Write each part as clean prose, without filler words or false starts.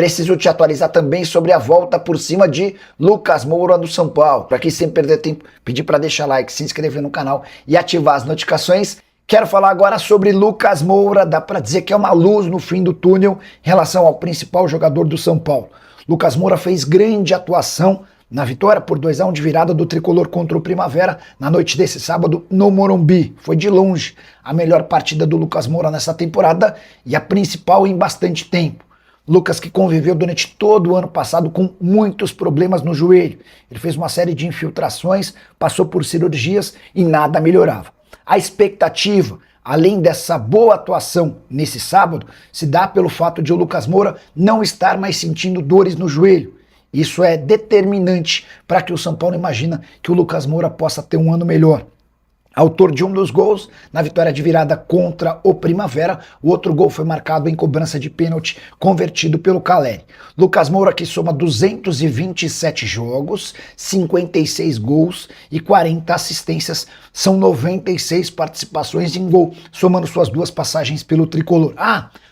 Preciso te atualizar também sobre a volta por cima de Lucas Moura do São Paulo. Para quem sem perder tempo, pedir para deixar like, se inscrever no canal e ativar as notificações. Quero falar agora sobre Lucas Moura, dá para dizer que é uma luz no fim do túnel em relação ao principal jogador do São Paulo. Lucas Moura fez grande atuação na vitória por 2-1 de virada do Tricolor contra o Primavera na noite desse sábado no Morumbi. Foi de longe a melhor partida do Lucas Moura nessa temporada e a principal em bastante tempo. Lucas, que conviveu durante todo o ano passado com muitos problemas no joelho. Ele fez uma série de infiltrações, passou por cirurgias e nada melhorava. A expectativa, além dessa boa atuação nesse sábado, se dá pelo fato de o Lucas Moura não estar mais sentindo dores no joelho. Isso é determinante para que o São Paulo imagina que o Lucas Moura possa ter um ano melhor. Autor de um dos gols na vitória de virada contra o Primavera, o outro gol foi marcado em cobrança de pênalti convertido pelo Caleri. Lucas Moura, que soma 227 jogos, 56 gols e 40 assistências, são 96 participações em gol, somando suas duas passagens pelo Tricolor.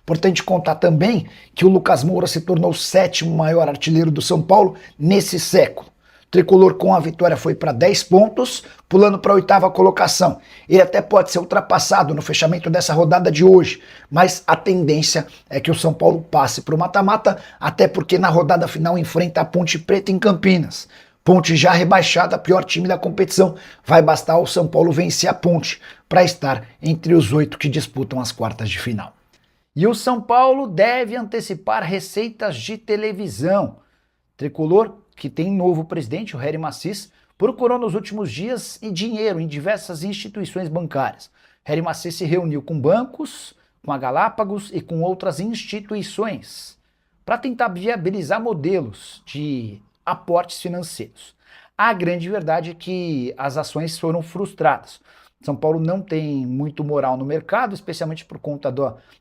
Importante contar também que o Lucas Moura se tornou o 7º maior artilheiro do São Paulo nesse século. O Tricolor com a vitória foi para 10 pontos, pulando para a 8ª colocação. Ele até pode ser ultrapassado no fechamento dessa rodada de hoje, mas a tendência é que o São Paulo passe para o mata-mata, até porque na rodada final enfrenta a Ponte Preta em Campinas. Ponte já rebaixada, pior time da competição. Vai bastar ao São Paulo vencer a Ponte para estar entre os 8 que disputam as quartas de final. E o São Paulo deve antecipar receitas de televisão. Tricolor, que tem novo presidente, o Hery Macis, procurou nos últimos dias dinheiro em diversas instituições bancárias. Hery Macis se reuniu com bancos, com a Galápagos e com outras instituições para tentar viabilizar modelos de aportes financeiros. A grande verdade é que as ações foram frustradas. São Paulo não tem muito moral no mercado, especialmente por conta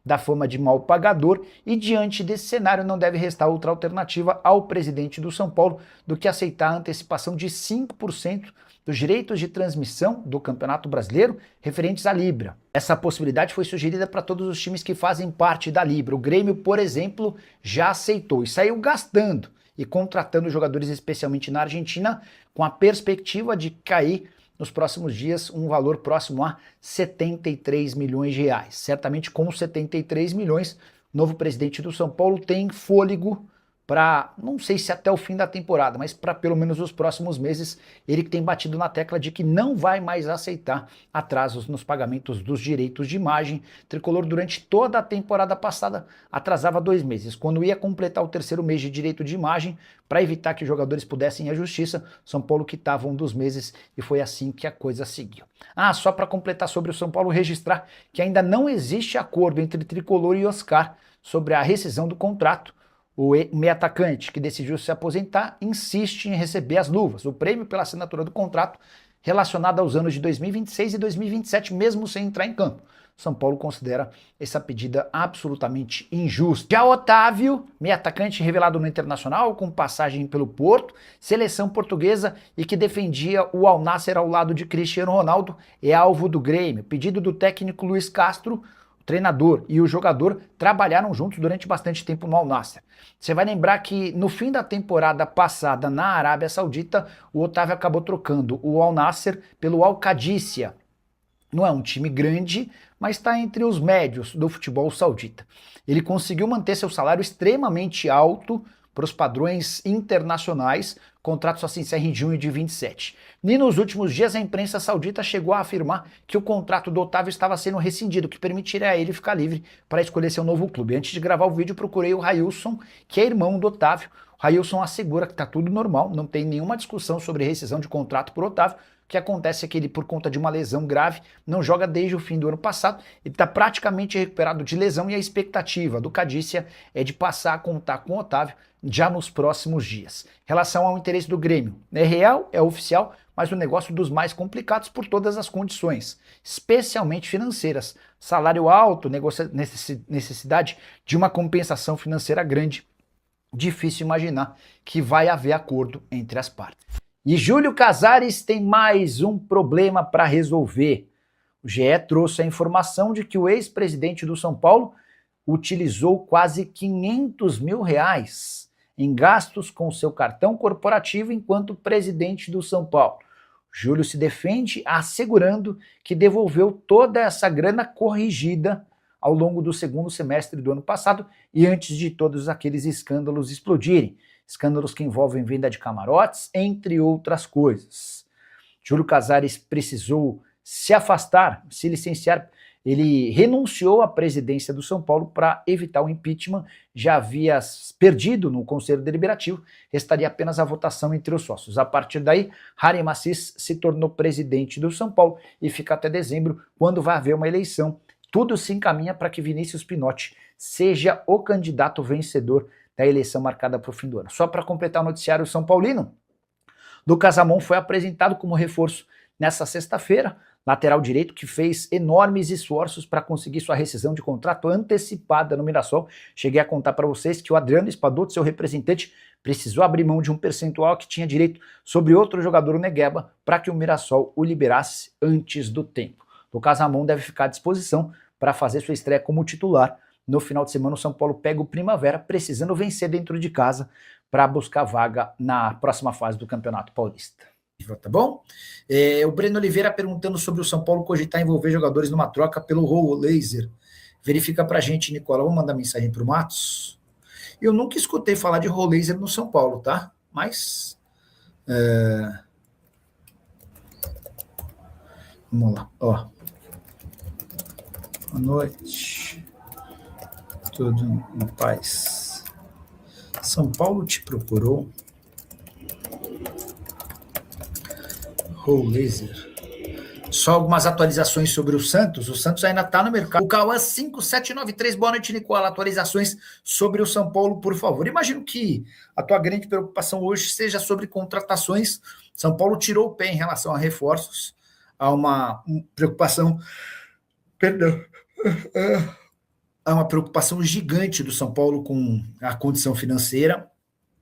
da fama de mal pagador, e diante desse cenário não deve restar outra alternativa ao presidente do São Paulo do que aceitar a antecipação de 5% dos direitos de transmissão do Campeonato Brasileiro referentes à Libra. Essa possibilidade foi sugerida para todos os times que fazem parte da Libra. O Grêmio, por exemplo, já aceitou e saiu gastando e contratando jogadores especialmente na Argentina com a perspectiva de cair nos próximos dias um valor próximo a 73 milhões de reais. Certamente com 73 milhões, o novo presidente do São Paulo tem fôlego para, não sei se até o fim da temporada, mas para pelo menos os próximos meses, ele que tem batido na tecla de que não vai mais aceitar atrasos nos pagamentos dos direitos de imagem. Tricolor durante toda a temporada passada atrasava 2 meses. Quando ia completar o 3º mês de direito de imagem, para evitar que os jogadores pudessem ir à justiça, São Paulo quitava um dos meses e foi assim que a coisa seguiu. Só para completar sobre o São Paulo, registrar que ainda não existe acordo entre Tricolor e Oscar sobre a rescisão do contrato. O meio atacante, que decidiu se aposentar, insiste em receber as luvas, o prêmio pela assinatura do contrato relacionado aos anos de 2026 e 2027, mesmo sem entrar em campo. São Paulo considera essa pedida absolutamente injusta. Já Otávio, meio atacante revelado no Internacional, com passagem pelo Porto, seleção portuguesa e que defendia o Al Nassr ao lado de Cristiano Ronaldo, é alvo do Grêmio. Pedido do técnico Luiz Castro, o treinador e o jogador trabalharam juntos durante bastante tempo no Al Nassr. Você vai lembrar que no fim da temporada passada na Arábia Saudita, o Otávio acabou trocando o Al Nassr pelo Al Qadisiyah. Não é um time grande, mas está entre os médios do futebol saudita. Ele conseguiu manter seu salário extremamente alto para os padrões internacionais, o contrato só se encerra em junho de 27. E nos últimos dias a imprensa saudita chegou a afirmar que o contrato do Otávio estava sendo rescindido, que permitiria a ele ficar livre para escolher seu novo clube. Antes de gravar o vídeo, procurei o Railson, que é irmão do Otávio. O Railson assegura que está tudo normal, não tem nenhuma discussão sobre rescisão de contrato por Otávio. O que acontece é que ele, por conta de uma lesão grave, não joga desde o fim do ano passado. Ele está praticamente recuperado de lesão e a expectativa do Qadisiyah é de passar a contar com o Otávio já nos próximos dias. Em relação ao interesse do Grêmio, é real, é oficial, mas o negócio dos mais complicados por todas as condições, especialmente financeiras. Salário alto, necessidade de uma compensação financeira grande. Difícil imaginar que vai haver acordo entre as partes. E Júlio Casares tem mais um problema para resolver. O GE trouxe a informação de que o ex-presidente do São Paulo utilizou quase 500 mil reais em gastos com seu cartão corporativo enquanto presidente do São Paulo. Júlio se defende assegurando que devolveu toda essa grana corrigida ao longo do segundo semestre do ano passado e antes de todos aqueles escândalos explodirem. Escândalos que envolvem venda de camarotes, entre outras coisas. Júlio Casares precisou se afastar, se licenciar. Ele renunciou à presidência do São Paulo para evitar o impeachment, já havia perdido no Conselho Deliberativo, restaria apenas a votação entre os sócios. A partir daí, Haren Assis se tornou presidente do São Paulo e fica até dezembro, quando vai haver uma eleição. Tudo se encaminha para que Vinícius Pinotti seja o candidato vencedor da eleição marcada para o fim do ano. Só para completar o noticiário São Paulino, Lucas Ramon foi apresentado como reforço nessa sexta-feira, lateral direito que fez enormes esforços para conseguir sua rescisão de contrato antecipada no Mirassol. Cheguei a contar para vocês que o Adriano Espadoto, seu representante, precisou abrir mão de um percentual que tinha direito sobre outro jogador, o Negueba, para que o Mirassol o liberasse antes do tempo. Lucas Ramon deve ficar à disposição para fazer sua estreia como titular. No final de semana, o São Paulo pega o Primavera, precisando vencer dentro de casa para buscar vaga na próxima fase do Campeonato Paulista. Tá bom? O Breno Oliveira perguntando sobre o São Paulo cogitar envolver jogadores numa troca pelo Raul Laser. Verifica pra gente, Nicola. Vamos mandar mensagem pro Matos. Eu nunca escutei falar de Raul Laser no São Paulo, tá? Mas... vamos lá, ó. Boa noite. Tudo em paz. São Paulo te procurou? Raul Laser. Só algumas atualizações sobre o Santos. O Santos ainda está no mercado. O Cauã 5793, boa noite, Nicola. Atualizações sobre o São Paulo, por favor. Imagino que a tua grande preocupação hoje seja sobre contratações. São Paulo tirou o pé em relação a reforços. Há uma preocupação... Perdão. Há uma preocupação gigante do São Paulo com a condição financeira.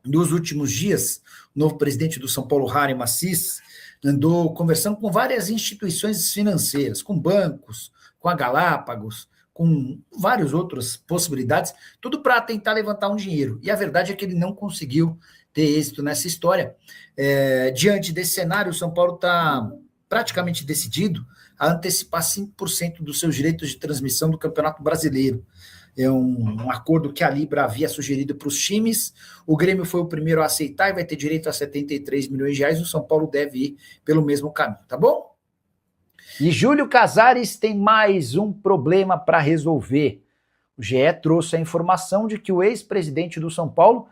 Nos últimos dias, o novo presidente do São Paulo, Haren Assis, andou conversando com várias instituições financeiras, com bancos, com a Galápagos, com várias outras possibilidades, tudo para tentar levantar um dinheiro. E a verdade é que ele não conseguiu ter êxito nessa história. Diante desse cenário, o São Paulo está praticamente decidido a antecipar 5% dos seus direitos de transmissão do Campeonato Brasileiro. É um acordo que a Libra havia sugerido para os times. O Grêmio foi o primeiro a aceitar e vai ter direito a 73 milhões de reais. O São Paulo deve ir pelo mesmo caminho, tá bom? E Júlio Casares tem mais um problema para resolver. O GE trouxe a informação de que o ex-presidente do São Paulo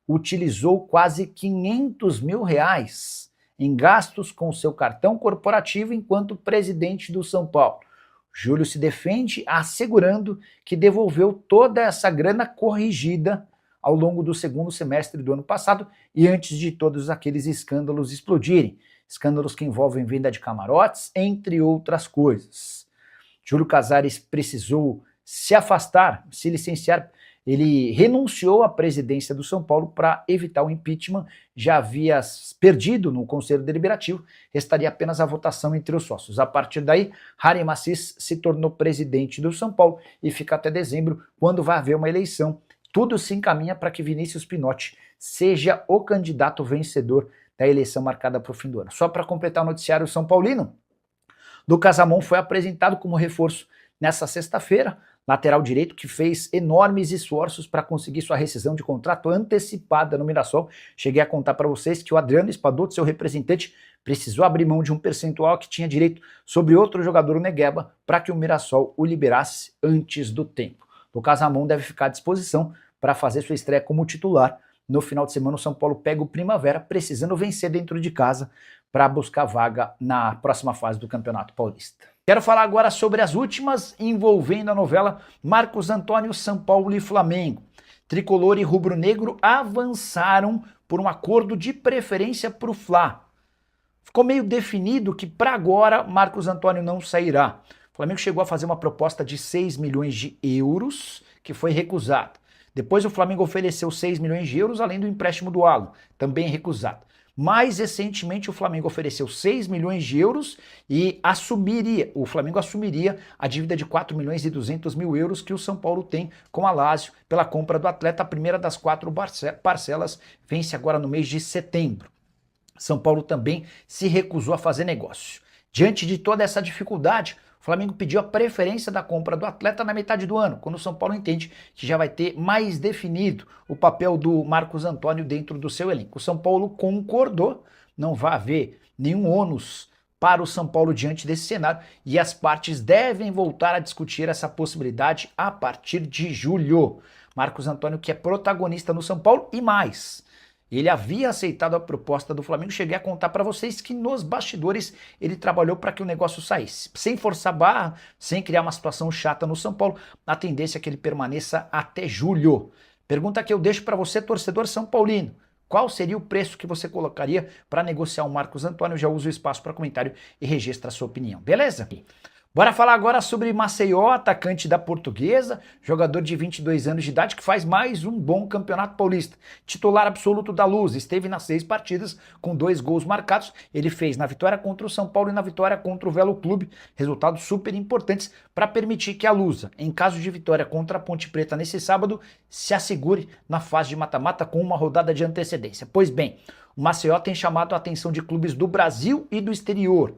utilizou quase 500 mil reais em gastos com seu cartão corporativo enquanto presidente do São Paulo. Júlio se defende assegurando que devolveu toda essa grana corrigida ao longo do segundo semestre do ano passado e antes de todos aqueles escândalos explodirem. Escândalos que envolvem venda de camarotes, entre outras coisas. Júlio Casares precisou se afastar, se licenciar. Ele renunciou à presidência do São Paulo para evitar o impeachment, já havia perdido no Conselho Deliberativo, restaria apenas a votação entre os sócios. A partir daí, Haren Assis se tornou presidente do São Paulo e fica até dezembro, quando vai haver uma eleição. Tudo se encaminha para que Vinícius Pinotti seja o candidato vencedor da eleição marcada para o fim do ano. Só para completar o noticiário São Paulino, Lucas Ramon foi apresentado como reforço nessa sexta-feira, lateral direito que fez enormes esforços para conseguir sua rescisão de contrato antecipada no Mirassol. Cheguei a contar para vocês que o Adriano Espadoto, seu representante, precisou abrir mão de um percentual que tinha direito sobre outro jogador, o Negueba, para que o Mirassol o liberasse antes do tempo. Lucas Ramon deve ficar à disposição para fazer sua estreia como titular. No final de semana, o São Paulo pega o Primavera, precisando vencer dentro de casa para buscar vaga na próxima fase do Campeonato Paulista. Quero falar agora sobre as últimas envolvendo a novela Marcos Antônio, São Paulo e Flamengo. Tricolor e rubro-negro avançaram por um acordo de preferência para o Fla. Ficou meio definido que para agora Marcos Antônio não sairá. O Flamengo chegou a fazer uma proposta de 6 milhões de euros, que foi recusada. Depois o Flamengo ofereceu 6 milhões de euros, além do empréstimo do Alan, também recusado. Mais recentemente, o Flamengo ofereceu 6 milhões de euros e o Flamengo assumiria a dívida de 4 milhões e 200 mil euros que o São Paulo tem com a Lazio pela compra do atleta. A primeira das 4 parcelas vence agora no mês de setembro. São Paulo também se recusou a fazer negócio. Diante de toda essa dificuldade, o Flamengo pediu a preferência da compra do atleta na metade do ano, quando o São Paulo entende que já vai ter mais definido o papel do Marcos Antônio dentro do seu elenco. O São Paulo concordou, não vai haver nenhum ônus para o São Paulo diante desse cenário e as partes devem voltar a discutir essa possibilidade a partir de julho. Marcos Antônio, que é protagonista no São Paulo e mais. Ele havia aceitado a proposta do Flamengo, cheguei a contar para vocês que nos bastidores ele trabalhou para que o negócio saísse. Sem forçar barra, sem criar uma situação chata no São Paulo, a tendência é que ele permaneça até julho. Pergunta que eu deixo para você, torcedor são paulino. Qual seria o preço que você colocaria para negociar o Marcos Antônio? Já uso o espaço para comentário e registra a sua opinião, beleza? Bora falar agora sobre Maceió, atacante da Portuguesa, jogador de 22 anos de idade que faz mais um bom campeonato paulista. Titular absoluto da Luz, esteve nas 6 partidas com 2 gols marcados. Ele fez na vitória contra o São Paulo e na vitória contra o Velo Clube, resultados super importantes para permitir que a Lusa, em caso de vitória contra a Ponte Preta nesse sábado, se assegure na fase de mata-mata com uma rodada de antecedência. Pois bem, o Maceió tem chamado a atenção de clubes do Brasil e do exterior.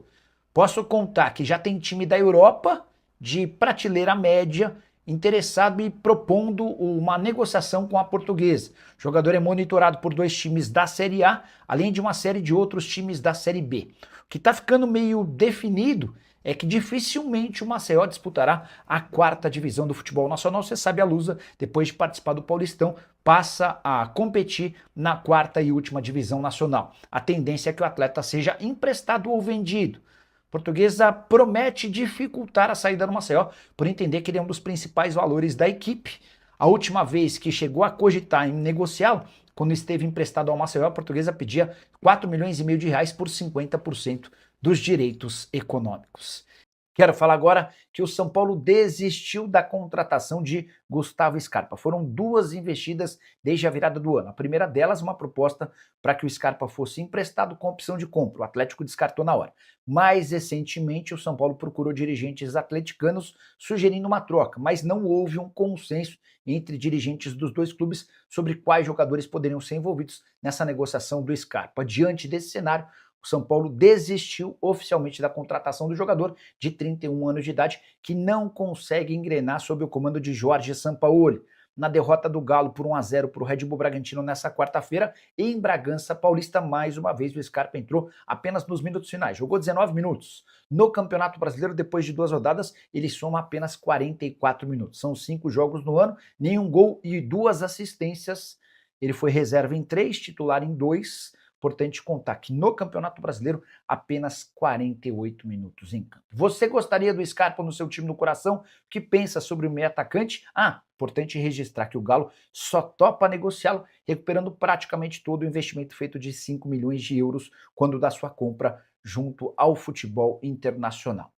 Posso contar que já tem time da Europa, de prateleira média, interessado e propondo uma negociação com a Portuguesa. O jogador é monitorado por 2 times da Série A, além de uma série de outros times da Série B. O que está ficando meio definido é que dificilmente o Maceió disputará a 4ª divisão do futebol nacional. Você sabe, a Lusa, depois de participar do Paulistão, passa a competir na 4ª e última divisão nacional. A tendência é que o atleta seja emprestado ou vendido. Portuguesa promete dificultar a saída do Maceió, por entender que ele é um dos principais valores da equipe. A última vez que chegou a cogitar em negociá-lo, quando esteve emprestado ao Maceió, a Portuguesa pedia 4 milhões e meio de reais por 50% dos direitos econômicos. Quero falar agora que o São Paulo desistiu da contratação de Gustavo Scarpa. Foram 2 investidas desde a virada do ano. A primeira delas, uma proposta para que o Scarpa fosse emprestado com opção de compra. O Atlético descartou na hora. Mais recentemente, o São Paulo procurou dirigentes atleticanos sugerindo uma troca, mas não houve um consenso entre dirigentes dos 2 clubes sobre quais jogadores poderiam ser envolvidos nessa negociação do Scarpa. Diante desse cenário, o São Paulo desistiu oficialmente da contratação do jogador de 31 anos de idade, que não consegue engrenar sob o comando de Jorge Sampaoli. Na derrota do Galo por 1-0 para o Red Bull Bragantino nessa quarta-feira, em Bragança Paulista, mais uma vez o Scarpa entrou apenas nos minutos finais, jogou 19 minutos. No Campeonato Brasileiro, depois de 2 rodadas, ele soma apenas 44 minutos. São 5 jogos no ano, nenhum gol e 2 assistências. Ele foi reserva em 3, titular em 2. Importante contar que no Campeonato Brasileiro, apenas 48 minutos em campo. Você gostaria do Scarpa no seu time no coração? O que pensa sobre o meio atacante? Importante registrar que o Galo só topa negociá-lo, recuperando praticamente todo o investimento feito de 5 milhões de euros quando da sua compra junto ao futebol internacional.